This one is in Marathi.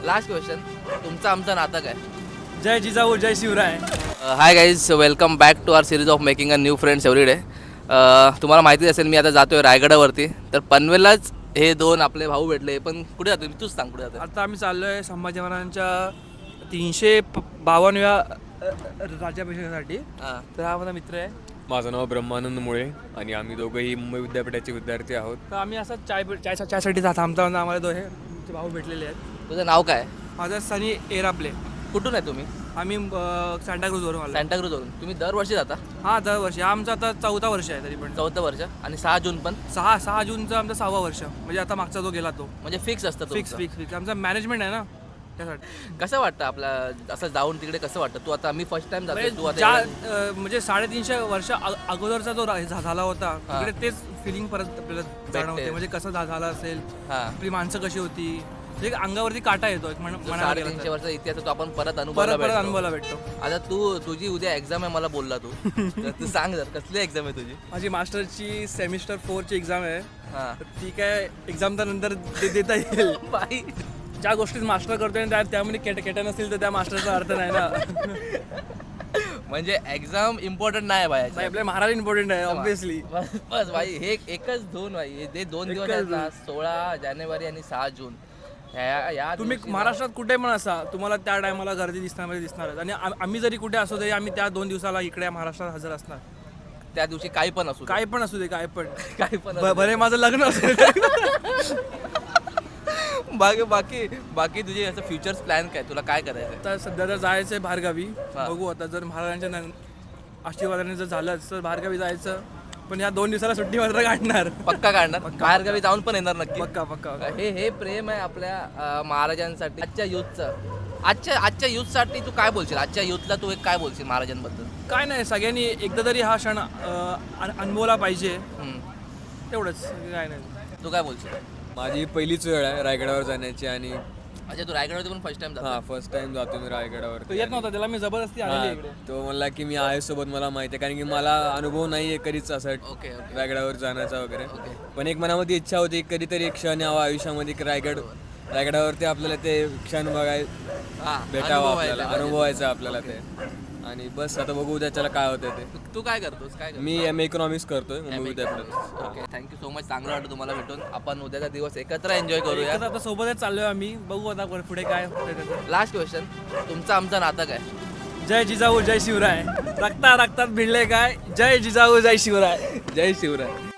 लास्ट क्वेश्चन, तुमचं आमचं नातं काय? जय जिजाऊ जय Shivray. Hi guys, welcome back to our series of making a new friends every day. तुम्हाला माहिती असेल मी आता जातो आहे रायगडावरती. तर पनवेललाच हे दोन आपले भाऊ भेटले. पण कुठे जातो तूच सांग, कुठे जातो? आता आम्ही चाललो आहे संभाजी महाराजांच्या 352व्या राज्याभिषेकासाठी. हां, तर हा माझा मित्र आहे. माझं नाव ब्रह्मानंद मुळे आणि आम्ही दोघंही मुंबई विद्यापीठाचे विद्यार्थी आहोत. तर आम्ही असं चायसाठी थांबता आम्हाला दोघे आमचे भाऊ भेटलेले आहेत. तुझं नाव काय? माझा सनी एरापले. कुठून आहे तुम्ही? आम्ही सँटाक्रूजवरून आलो. सँटाक्रूजवरून. तुम्ही दरवर्षी जाता? हा दरवर्षी. हा आमचं आता 4थं वर्ष आहे तरी पण. 4थं वर्ष. आणि 6 जून पण? 6 जूनचं आमचं 6वं वर्ष. म्हणजे आता मागचा जो गेला तो म्हणजे फिक्स असतं फिक्स तुमचं? फिक्स फिक्स आमचा मॅनेजमेंट आहे ना त्यासाठी. कसं वाटतं आपला असं जाऊन तिकडे? कसं वाटतं? तू आता मी फर्स्ट टाइम जातो, तू ज्या आता म्हणजे 350 वर्ष अगोदरचा जो झाला होता हा. तिकडे तेच फिलिंग परत आपल्याला जाणवते. म्हणजे कसं झालं असेल, हां, आपली माणसं कशी होती, म्हणजे अंगावरती काटा येतो एक म्हणायला गेलं 350 तर. वर्षाचा इतिहास तो आपण परत परत अनुभवायला परत भेटतो. अनुभवायला भेटतो. आता तुझी उद्या एक्झाम आहे मला बोलला तू. तर तू सांग जर कसली एक्झाम आहे तुझी? माझी मास्टरची सेमिस्टर 4ची एक्झाम आहे. हां. तर ती काय एक्झामच्या नंतर देता येईल. बाई, ज्या गोष्टीत मास्टर करतोय त्यामध्ये केटा नसतील तर त्या मास्टरचा अर्थ नाही ना. म्हणजे एक्झाम इम्पॉर्टंट नाही नाही, बाय. आपल्या महाराज इम्पॉर्टंट आहे ऑब्विसली. बस बस भाई, हे एकच दोन भाई, ते 2 दिवस आहेत ना, 16 जानेवारी आणि 6 जून. या तुम्ही दिवशी ना- महाराष्ट्रात कुठे पण असा तुम्हाला त्या टायमाला गर्दी दिसणारच. आणि आम्ही जरी कुठे असू तरी आम्ही त्या 2 दिवसाला इकडे महाराष्ट्रात हजर असणार. त्या दिवशी काही पण असू दे. काय पण असू दे, काय पण. काही पण असू दे. भले माझं लग्न असेल. बाकी तुझे असं फ्युचर्स प्लॅन काय? तुला काय करायचं? आता सध्या तर जायचंय बाहेरगावी. हा. बघू आता जर महाराजांच्या आशीर्वादाने जर झालंच तर बाहेरगावी जायचं. पण या 2 दिवसाला सुट्टी मात्र काढणार. पक्का काढणार? बाहेरगावी जाऊन पण येणार नक्की? पक्का पक्का. हे प्रेम आहे आपल्या महाराजांसाठी, आजच्या युथचं. आजच्या युथसाठी तू काय बोलशील? आजच्या युथला तू एक काय बोलशील महाराजांबद्दल? काय नाही, सगळ्यांनी एकदा तरी हा क्षण अनुभवला पाहिजे. हम्म. तेवढंच, काय नाही. तू काय बोलशील? माझी पहिलीच वेळ आहे रायगडावर जाण्याची आणि अच्छा, तू रायगडवरती पण फर्स्ट टाइम हा जातो? फर्स्ट टाइम जातो मी तो रायगडावर. येत नव्हता, त्याला मी जबरदस्ती आणली इकडे. तो म्हणला की मी आहे सोबत, मला माहिती आहे कारण की मला अनुभव नाही आहे कधीच असं ओके ओके रायगडावर जाण्याचा वगैरे. ओके. पण एक मनामध्ये इच्छा होती की कधीतरी एक क्षण यावा आयुष्यामध्ये की रायगडावरती आपल्याला ते क्षण हां, भेटावं, अनुभव आहे आपल्याला त्यामध्ये. अनुभवायचं आपल्याला ते. आणि बस आता बघू त्याच्याला काय होतं ते. तू काय करतोस? काय करतोस? मी MA इकॉनॉमिक्स करतोय मुंबई विद्यापीठात. Okay, thank you so much. चांगलं वाटतं तुम्हाला भेटून. आपण उद्याचा दिवस एकत्र एन्जॉय करूया. एकच आता सोबतच चाललोय आम्ही. बघू आता पुढे काय होतंय त्याचं. लास्ट क्वेश्चन, तुमचं आमचं नातं काय? जय जिजाऊ जय शिवराय. रक्तात भिडले काय, जय जिजाऊ जय शिवराय. जय शिवराय.